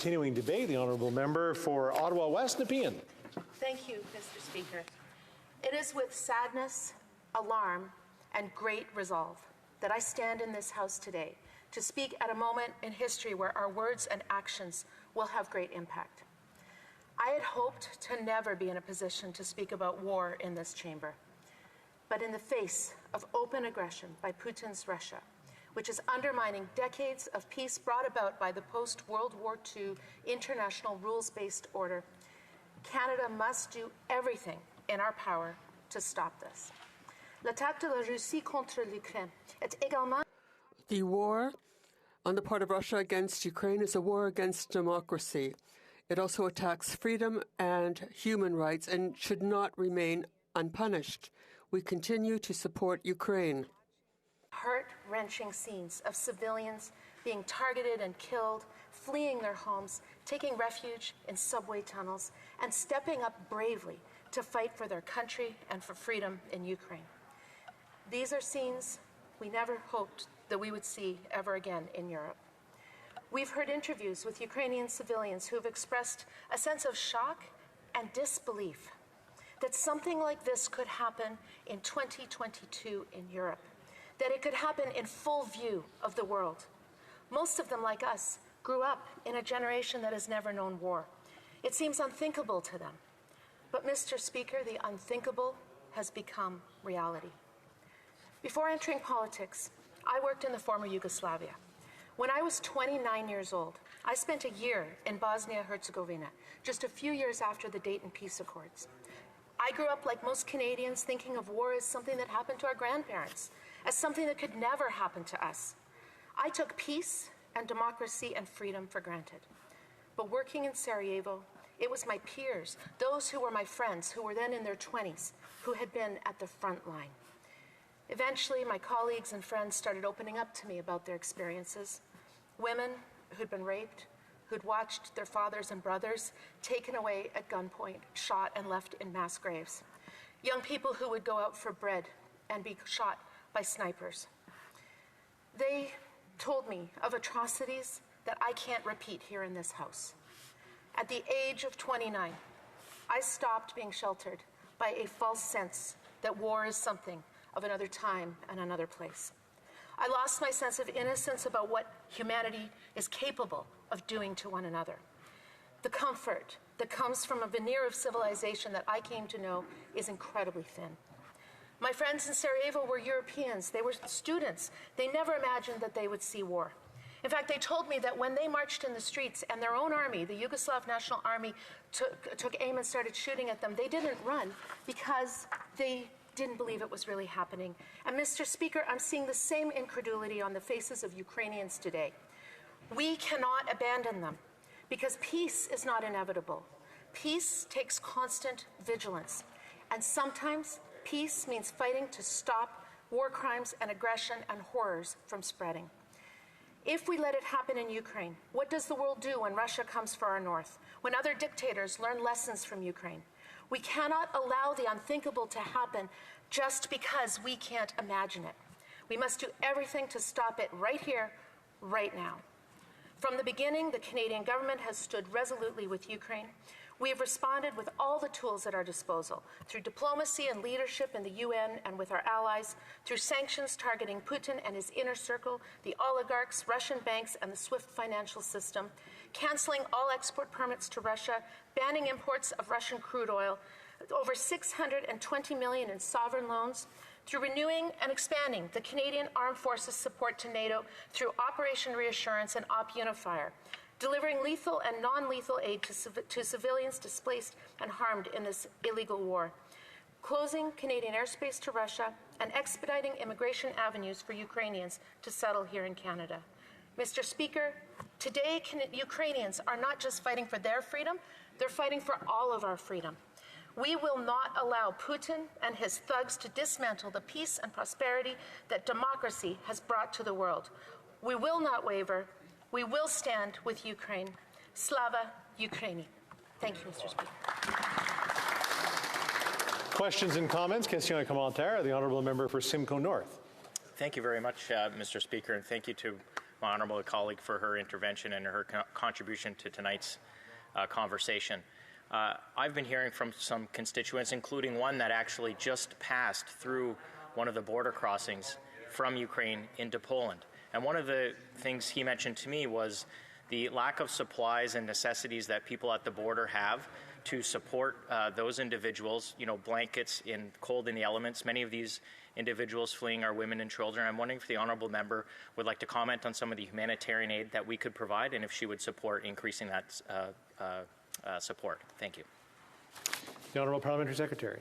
Continuing debate, the honourable member for Ottawa West, Nepean. Thank you, Mr. Speaker. It is with sadness, alarm, and great resolve that I stand in this House today to speak at a moment in history where our words and actions will have great impact. I had hoped to never be in a position to speak about war in this chamber. But in the face of open aggression by Putin's Russia, which is undermining decades of peace brought about by the post-World War II international rules-based order, Canada must do everything in our power to stop this. L'attaque de la Russie contre l'Ukraine est également... The war on the part of Russia against Ukraine is a war against democracy. It also attacks freedom and human rights and should not remain unpunished. We continue to support Ukraine. Heart-wrenching scenes of civilians being targeted and killed, fleeing their homes, taking refuge in subway tunnels, and stepping up bravely to fight for their country and for freedom in Ukraine. These are scenes we never hoped that we would see ever again in Europe. We've heard interviews with Ukrainian civilians who have expressed a sense of shock and disbelief that something like this could happen in 2022 in Europe, that it could happen in full view of the world. Most of them, like us, grew up in a generation that has never known war. It seems unthinkable to them. But, Mr. Speaker, the unthinkable has become reality. Before entering politics, I worked in the former Yugoslavia. When I was 29 years old, I spent a year in Bosnia-Herzegovina, just a few years after the Dayton Peace Accords. I grew up, like most Canadians, thinking of war as something that happened to our grandparents, as something that could never happen to us. I took peace and democracy and freedom for granted. But working in Sarajevo, it was my peers, those who were my friends, who were then in their 20s, who had been at the front line. Eventually, my colleagues and friends started opening up to me about their experiences. Women who'd been raped, who'd watched their fathers and brothers taken away at gunpoint, shot and left in mass graves. Young people who would go out for bread and be shot by snipers. They told me of atrocities that I can't repeat here in this House. At the age of 29, I stopped being sheltered by a false sense that war is something of another time and another place. I lost my sense of innocence about what humanity is capable of doing to one another. The comfort that comes from a veneer of civilization that I came to know is incredibly thin. My friends in Sarajevo were Europeans. They were students. They never imagined that they would see war. In fact, they told me that when they marched in the streets and their own army, the Yugoslav National Army, took aim and started shooting at them, they didn't run because they didn't believe it was really happening. And Mr. Speaker, I'm seeing the same incredulity on the faces of Ukrainians today. We cannot abandon them because peace is not inevitable. Peace takes constant vigilance. And sometimes peace means fighting to stop war crimes and aggression and horrors from spreading. If we let it happen in Ukraine, what does the world do when Russia comes for our north? When other dictators learn lessons from Ukraine? We cannot allow the unthinkable to happen just because we can't imagine it. We must do everything to stop it right here, right now. From the beginning, the Canadian government has stood resolutely with Ukraine. We have responded with all the tools at our disposal, through diplomacy and leadership in the UN and with our allies, through sanctions targeting Putin and his inner circle, the oligarchs, Russian banks, and the SWIFT financial system, canceling all export permits to Russia, banning imports of Russian crude oil, over $620 million in sovereign loans, through renewing and expanding the Canadian Armed Forces support to NATO through Operation Reassurance and Op Unifier, delivering lethal and non-lethal aid to civilians displaced and harmed in this illegal war, closing Canadian airspace to Russia, and expediting immigration avenues for Ukrainians to settle here in Canada. Mr. Speaker, today Ukrainians are not just fighting for their freedom, they're fighting for all of our freedom. We will not allow Putin and his thugs to dismantle the peace and prosperity that democracy has brought to the world. We will not waver. We will stand with Ukraine. Slava Ukraini. Thank you, Mr. Speaker. Questions and comments? Question et commentaire. The honourable member for Simcoe North. Thank you very much, Mr. Speaker, and thank you to my honourable colleague for her intervention and her contribution to tonight's conversation. I've been hearing from some constituents, including one that actually just passed through one of the border crossings from Ukraine into Poland. And one of the things he mentioned to me was the lack of supplies and necessities that people at the border have to support those individuals, blankets in cold in the elements. Many of these individuals fleeing are women and children. I'm wondering if the honourable member would like to comment on some of the humanitarian aid that we could provide and if she would support increasing that support. Thank you. The Honourable Parliamentary Secretary.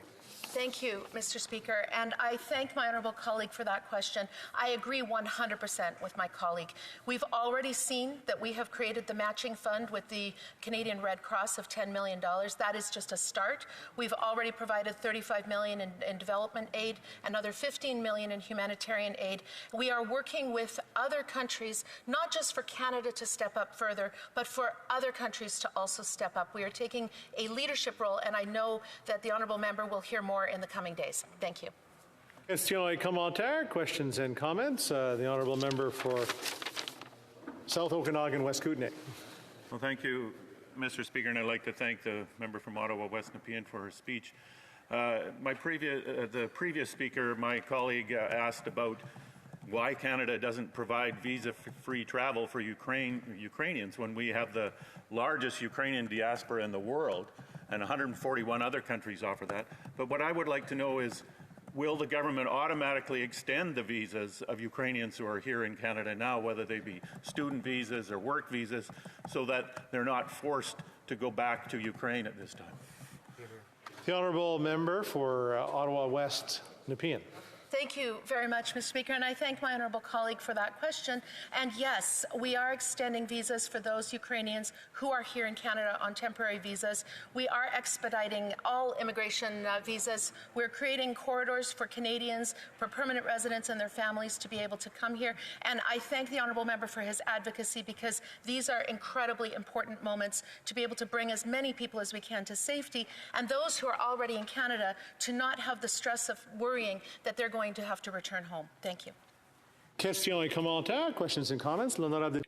Thank you, Mr. Speaker, and I thank my honourable colleague for that question. I agree 100% with my colleague. We've already seen that we have created the matching fund with the Canadian Red Cross of $10 million. That is just a start. We've already provided $35 million in development aid, another $15 million in humanitarian aid. We are working with other countries, not just for Canada to step up further, but for other countries to also step up. We are taking a leadership role, and I know that the honourable member will hear more in the coming days. Thank you. Question et commentaires, questions and comments. The Honourable Member for South Okanagan, West Kootenay. Well, thank you, Mr. Speaker, and I'd like to thank the member from Ottawa, West Nepean, for her speech. The previous speaker, my colleague, asked about why Canada doesn't provide visa-free travel for Ukrainians when we have the largest Ukrainian diaspora in the world, and 141 other countries offer that. But what I would like to know is, will the government automatically extend the visas of Ukrainians who are here in Canada now, whether they be student visas or work visas, so that they're not forced to go back to Ukraine at this time? The Honourable Member for Ottawa West Nepean. Thank you very much, Mr. Speaker, and I thank my honourable colleague for that question. And yes, we are extending visas for those Ukrainians who are here in Canada on temporary visas. We are expediting all immigration visas. We're creating corridors for Canadians, for permanent residents and their families to be able to come here. And I thank the honourable member for his advocacy, because these are incredibly important moments to be able to bring as many people as we can to safety, and those who are already in Canada to not have the stress of worrying that they're going to have to return home. Thank you. Question et commentaires, questions and comments. L'honorable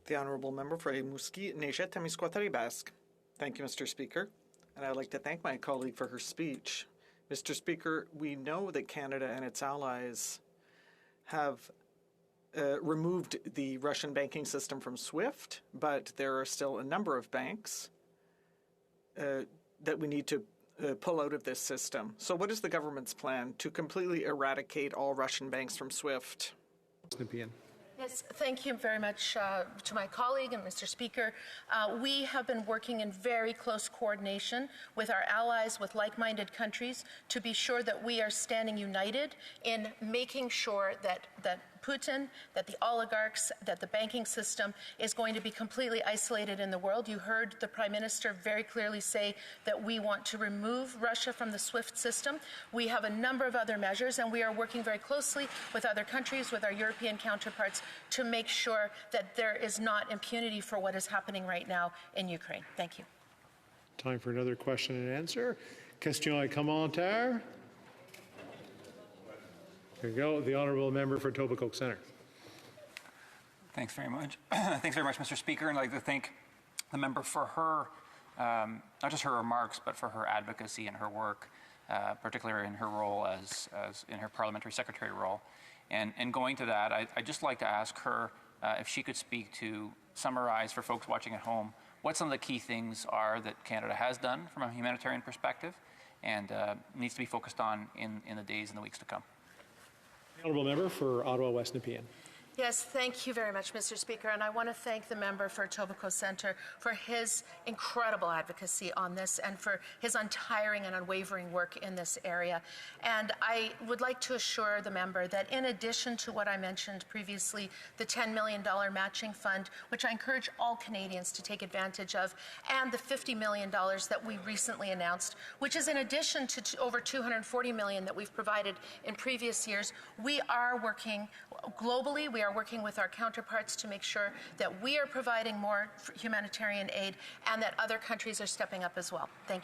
The Honourable Member for Rimouski, Neige, Témiscouata, Basque. Thank you, Mr. Speaker. And I'd like to thank my colleague for her speech. Mr. Speaker, we know that Canada and its allies have removed the Russian banking system from SWIFT, but there are still a number of banks that we need to pull out of this system. So what is the government's plan to completely eradicate all Russian banks from SWIFT? Nepean. Yes, thank you very much to my colleague and Mr. Speaker. We have been working in very close coordination with our allies, with like-minded countries, to be sure that we are standing united in making sure that Putin, that the oligarchs, that the banking system is going to be completely isolated in the world. You heard the Prime Minister very clearly say that we want to remove Russia from the SWIFT system. We have a number of other measures, and we are working very closely with other countries, with our European counterparts, to make sure that there is not impunity for what is happening right now in Ukraine. Thank you. Time for another question and answer. Question et commentaires. There you go. The Honourable Member for Etobicoke Centre. Thanks very much. Thanks very much, Mr. Speaker. And I'd like to thank the member for her, not just her remarks, but for her advocacy and her work, particularly in her role as in her parliamentary secretary role. And going to that, I'd just like to ask her if she could speak to summarize for folks watching at home what some of the key things are that Canada has done from a humanitarian perspective and needs to be focused on in the days and the weeks to come. Honourable Member for Ottawa West Nepean. Yes, thank you very much, Mr. Speaker, and I want to thank the member for Etobicoke Centre for his incredible advocacy on this and for his untiring and unwavering work in this area. And I would like to assure the member that in addition to what I mentioned previously, the $10 million matching fund, which I encourage all Canadians to take advantage of, and the $50 million that we recently announced, which is in addition to over $240 million that we've provided in previous years, we are working globally. We are working with our counterparts to make sure that we are providing more humanitarian aid and that other countries are stepping up as well. Thank you.